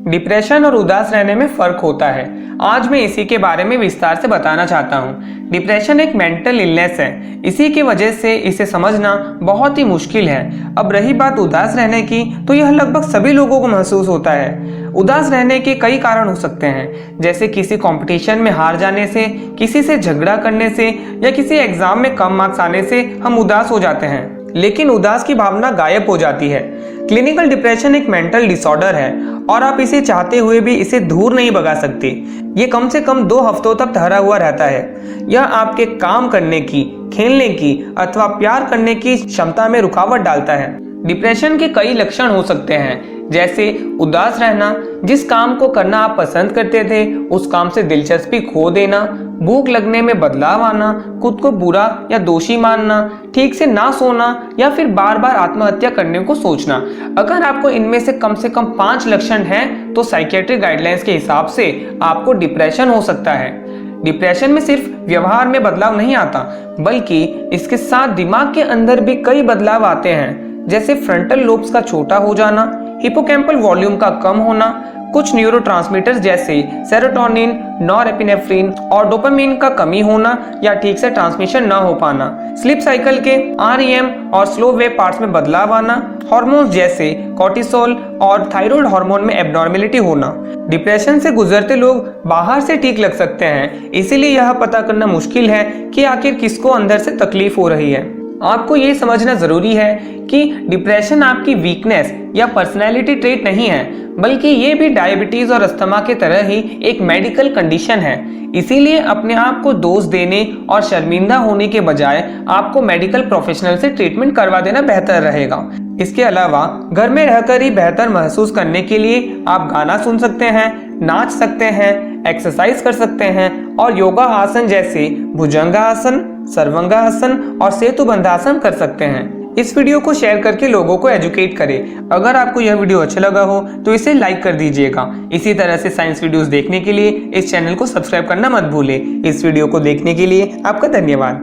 Depression और उदास रहने में फर्क होता है। आज मैं इसी के बारे में विस्तार से बताना चाहता हूँ। डिप्रेशन एक मेंटल इलनेस है, इसी की वजह से इसे समझना बहुत ही मुश्किल है। अब रही बात उदास रहने की, तो यह लगभग सभी लोगों को महसूस होता है। उदास रहने के कई कारण हो सकते हैं, जैसे किसी कंपटीशन में हार जाने से, किसी से झगड़ा करने से या किसी एग्जाम में कम मार्क्स आने से हम उदास हो जाते हैं, लेकिन उदास की भावना गायब हो जाती है। क्लिनिकल डिप्रेशन एक मेंटल डिसऑर्डर है और आप इसे चाहते हुए भी इसे दूर नहीं भगा सकते। ये कम से कम 2 हफ्तों तक ठहरा हुआ रहता है। यह आपके काम करने की, खेलने की अथवा प्यार करने की क्षमता में रुकावट डालता है। डिप्रेशन के कई लक्षण हो सकते हैं, जैसे उदास रहना, जिस काम को करना आप पसंद करते थे उस काम से दिलचस्पी खो देना, भूख लगने में बदलाव आना, खुद को बुरा या दोषी मानना, ठीक से ना सोना या फिर बार बार आत्महत्या करने को सोचना। अगर आपको इनमें से कम 5 लक्षण हैं, तो साइकियाट्रिक गाइडलाइंस के हिसाब से आपको डिप्रेशन हो सकता है। डिप्रेशन में सिर्फ व्यवहार में बदलाव नहीं आता, बल्कि इसके साथ दिमाग के अंदर भी कई बदलाव आते हैं, जैसे फ्रंटल लोब्स का छोटा हो जाना, हिपोकैम्पल वॉल्यूम का कम होना, कुछ न्यूरोट्रांसमीटर्स जैसे सेरोटोनिन, नॉरएपिनेफ्रिन और डोपामिन का कमी होना या ठीक से ट्रांसमिशन न हो पाना, स्लीप साइकिल के REM और स्लो वेव पार्ट्स में बदलाव आना, हार्मोन्स जैसे कॉर्टिसोल और थायराइड हार्मोन में एब्नॉर्मेलिटी होना। डिप्रेशन से गुजरते लोग बाहर से ठीक लग सकते हैं, इसीलिए यह पता करना मुश्किल है कि आखिर किसको अंदर से तकलीफ हो रही है। आपको ये समझना जरूरी है कि डिप्रेशन आपकी वीकनेस या पर्सनैलिटी ट्रेट नहीं है, बल्कि ये भी डायबिटीज और अस्थमा के तरह ही एक मेडिकल कंडीशन है। इसीलिए अपने आप को दोष देने और शर्मिंदा होने के बजाय आपको मेडिकल प्रोफेशनल से ट्रीटमेंट करवा देना बेहतर रहेगा। इसके अलावा घर में रहकर ही बेहतर महसूस करने के लिए आप गाना सुन सकते हैं, नाच सकते हैं, एक्सरसाइज कर सकते हैं और योगा आसन जैसे भुजंगासन, सर्वांगासन और सेतुबंधासन कर सकते हैं। इस वीडियो को शेयर करके लोगों को एजुकेट करें। अगर आपको यह वीडियो अच्छा लगा हो तो इसे लाइक कर दीजिएगा। इसी तरह से साइंस वीडियोस देखने के लिए इस चैनल को सब्सक्राइब करना मत भूलें। इस वीडियो को देखने के लिए आपका धन्यवाद।